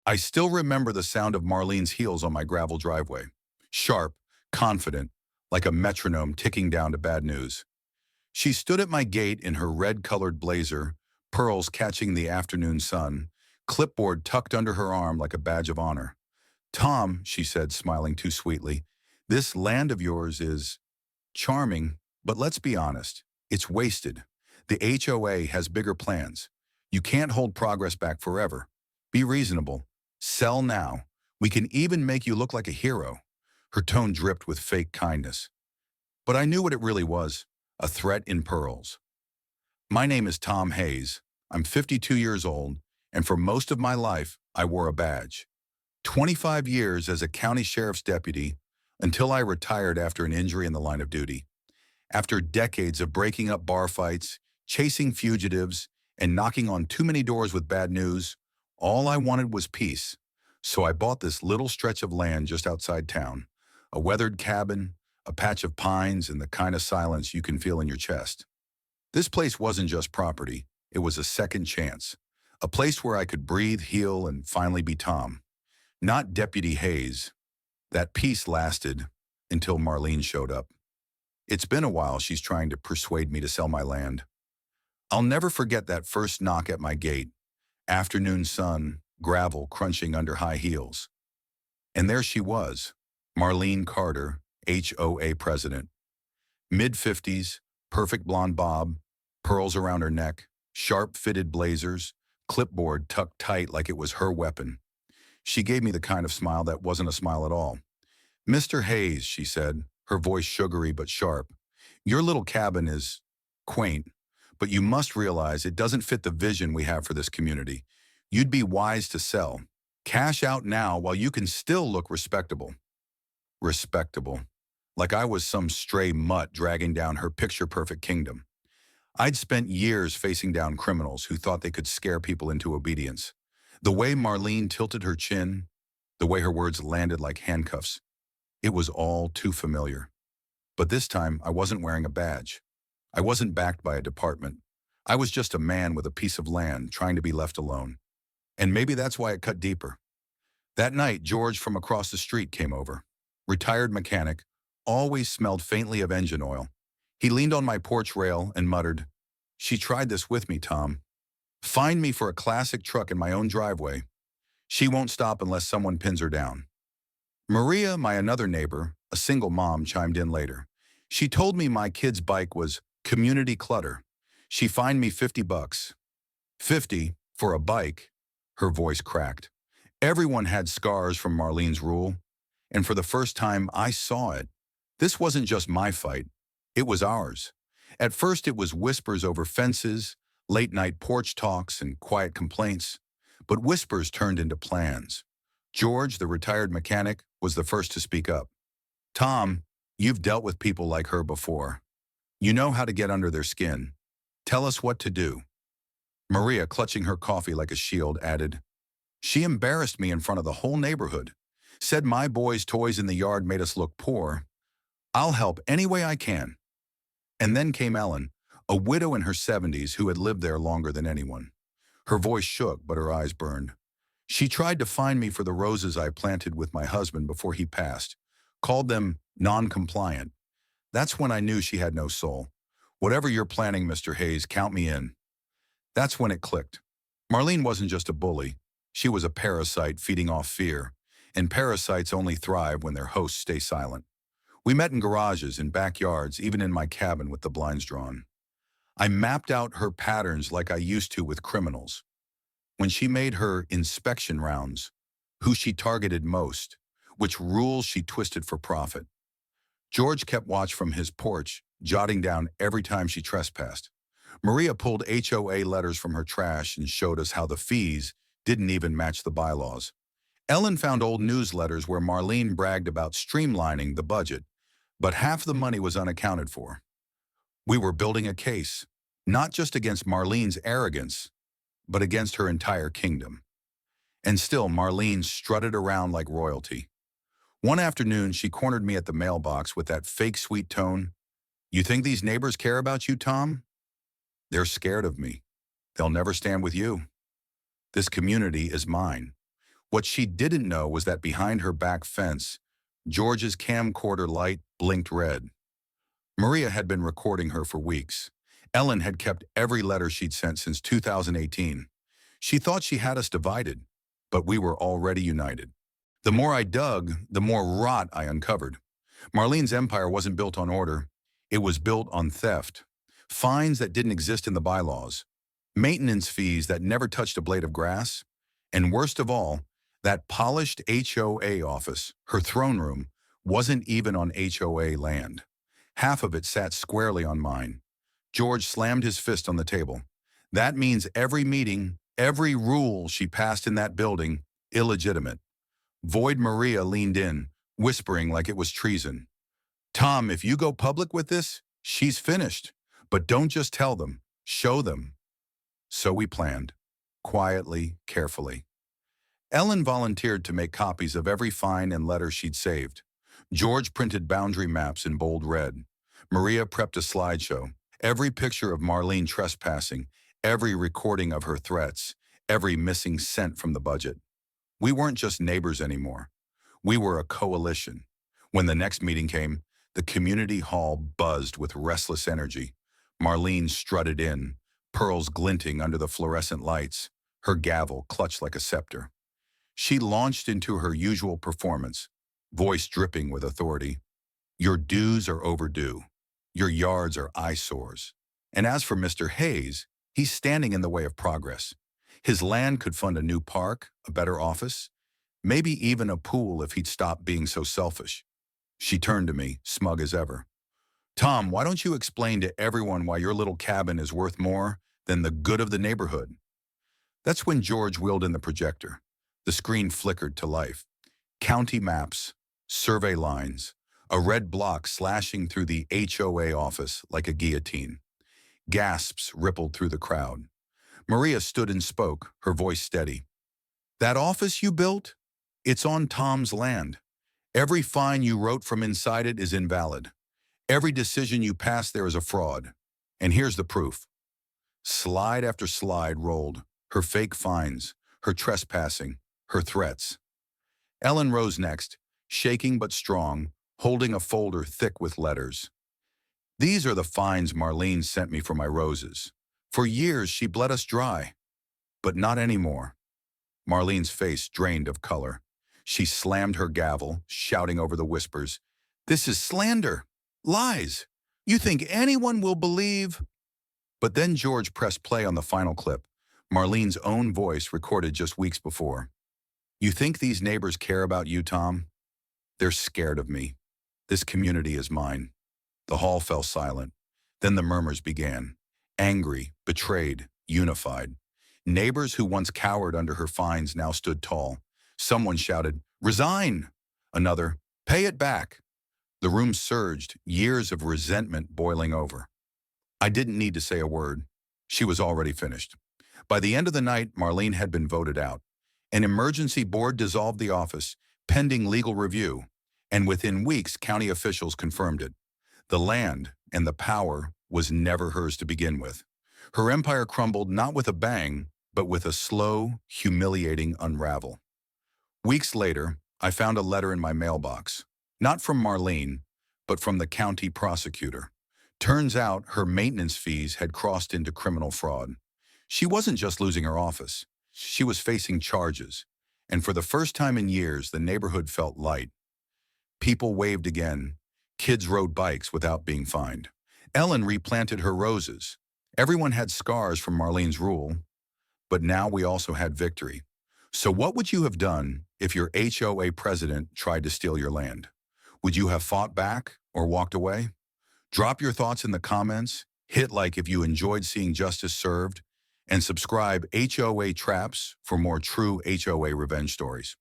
I still remember the sound of Marlene's heels on my gravel driveway. Sharp, confident, like a metronome ticking down to bad news. She stood at my gate in her red-colored blazer, pearls catching the afternoon sun, clipboard tucked under her arm like a badge of honor. "Tom," she said, smiling too sweetly, "this land of yours is charming, but let's be honest, it's wasted. The HOA has bigger plans. You can't hold progress back forever. Be reasonable. Sell now. We can even make you look like a hero." Her tone dripped with fake kindness. But I knew what it really was, a threat in pearls. My name is Tom Hayes. I'm 52 years old, and for most of my life, I wore a badge. 25 years as a county sheriff's deputy until I retired after an injury in the line of duty. After decades of breaking up bar fights, chasing fugitives, and knocking on too many doors with bad news, all I wanted was peace. So I bought this little stretch of land just outside town, a weathered cabin, a patch of pines, and the kind of silence you can feel in your chest. This place wasn't just property, it was a second chance, a place where I could breathe, heal, and finally be Tom. Not Deputy Hayes. That peace lasted until Marlene showed up. It's been a while she's trying to persuade me to sell my land. I'll never forget that first knock at my gate. Afternoon sun, gravel crunching under high heels. And there she was, Marlene Carter, HOA president. Mid-50s, perfect blonde bob, pearls around her neck, sharp-fitted blazers, clipboard tucked tight like it was her weapon. She gave me the kind of smile that wasn't a smile at all. "Mr. Hayes," she said, her voice sugary but sharp, "your little cabin is quaint, but you must realize it doesn't fit the vision we have for this community. You'd be wise to sell. Cash out now while you can still look respectable." Respectable. Like I was some stray mutt dragging down her picture-perfect kingdom. I'd spent years facing down criminals who thought they could scare people into obedience. The way Marlene tilted her chin, the way her words landed like handcuffs, it was all too familiar. But this time, I wasn't wearing a badge. I wasn't backed by a department. I was just a man with a piece of land trying to be left alone. And maybe that's why it cut deeper. That night, George from across the street came over. Retired mechanic, always smelled faintly of engine oil. He leaned on my porch rail and muttered, "She tried this with me, Tom. Find me for a classic truck in my own driveway. She won't stop unless someone pins her down." Maria, my another neighbor, a single mom, chimed in later. She told me my kid's bike was community clutter. She fined me $50. 50 for a bike. Her voice cracked. Everyone had scars from Marlene's rule, and for the first time I saw it. This wasn't just my fight. It was ours. At first it was whispers over fences, late-night porch talks, and quiet complaints. But whispers turned into plans. George, the retired mechanic, was the first to speak up. "Tom, you've dealt with people like her before. You know how to get under their skin. Tell us what to do." Maria, clutching her coffee like a shield, added, "She embarrassed me in front of the whole neighborhood. Said my boys' toys in the yard made us look poor. I'll help any way I can." And then came Ellen, a widow in her 70s who had lived there longer than anyone. Her voice shook, but her eyes burned. She tried to find me for the roses I planted with my husband before he passed, called them non-compliant. That's when I knew she had no soul. "Whatever you're planning, Mr. Hayes, count me in." That's when it clicked. Marlene wasn't just a bully. She was a parasite feeding off fear, and parasites only thrive when their hosts stay silent. We met in garages, in backyards, even in my cabin with the blinds drawn. I mapped out her patterns like I used to with criminals. When she made her inspection rounds, who she targeted most, which rules she twisted for profit. George kept watch from his porch, jotting down every time she trespassed. Maria pulled HOA letters from her trash and showed us how the fees didn't even match the bylaws. Ellen found old newsletters where Marlene bragged about streamlining the budget, but half the money was unaccounted for. We were building a case, not just against Marlene's arrogance, but against her entire kingdom. And still, Marlene strutted around like royalty. One afternoon, she cornered me at the mailbox with that fake sweet tone. "You think these neighbors care about you, Tom? They're scared of me. They'll never stand with you. This community is mine. What she didn't know was that behind her back fence, George's camcorder light blinked red. Maria had been recording her for weeks. Ellen had kept every letter she'd sent since 2018. She thought she had us divided, but we were already united. The more I dug, the more rot I uncovered. Marlene's empire wasn't built on order. It was built on theft. Fines that didn't exist in the bylaws. Maintenance fees that never touched a blade of grass. And worst of all, that polished HOA office, her throne room, wasn't even on HOA land. Half of it sat squarely on mine. George slammed his fist on the table. That means every meeting, every rule she passed in that building, illegitimate. Void Maria leaned in, whispering like it was treason. Tom, if you go public with this, she's finished. But don't just tell them, show them. So we planned, quietly, carefully. Ellen volunteered to make copies of every fine and letter she'd saved. George printed boundary maps in bold red. Maria prepped a slideshow. Every picture of Marlene trespassing, every recording of her threats, every missing cent from the budget. We weren't just neighbors anymore. We were a coalition. When the next meeting came, the community hall buzzed with restless energy. Marlene strutted in, pearls glinting under the fluorescent lights, her gavel clutched like a scepter. She launched into her usual performance, voice dripping with authority. Your dues are overdue. Your yards are eyesores. And as for Mr. Hayes, he's standing in the way of progress. His land could fund a new park, a better office, maybe even a pool if he'd stop being so selfish. She turned to me, smug as ever. Tom, why don't you explain to everyone why your little cabin is worth more than the good of the neighborhood? That's when George wheeled in the projector. The screen flickered to life. County maps, survey lines, a red block slashing through the HOA office like a guillotine. Gasps rippled through the crowd. Maria stood and spoke, her voice steady. That office you built? It's on Tom's land. Every fine you wrote from inside it is invalid. Every decision you passed there is a fraud. And here's the proof. Slide after slide rolled, her fake fines, her trespassing, her threats. Ellen rose next, shaking but strong, holding a folder thick with letters. These are the fines Marlene sent me for my roses. For years she bled us dry. But not anymore. Marlene's face drained of color. She slammed her gavel, shouting over the whispers. This is slander. Lies. You think anyone will believe? But then George pressed play on the final clip, Marlene's own voice recorded just weeks before. You think these neighbors care about you, Tom? They're scared of me. This community is mine. The hall fell silent. Then the murmurs began. Angry, betrayed, unified. Neighbors who once cowered under her fines now stood tall. Someone shouted, "Resign!" Another, "Pay it back!" The room surged, years of resentment boiling over. I didn't need to say a word. She was already finished. By the end of the night, Marlene had been voted out. An emergency board dissolved the office, pending legal review, and within weeks, county officials confirmed it. The land and the power was never hers to begin with. Her empire crumbled not with a bang, but with a slow, humiliating unravel. Weeks later, I found a letter in my mailbox, not from Marlene, but from the county prosecutor. Turns out her maintenance fees had crossed into criminal fraud. She wasn't just losing her office. She was facing charges. And for the first time in years, the neighborhood felt light. People waved again. Kids rode bikes without being fined. Ellen replanted her roses. Everyone had scars from Marlene's rule, but now we also had victory. So what would you have done if your HOA president tried to steal your land? Would you have fought back or walked away? Drop your thoughts in the comments, hit like if you enjoyed seeing justice served, and subscribe HOA Traps for more true HOA revenge stories.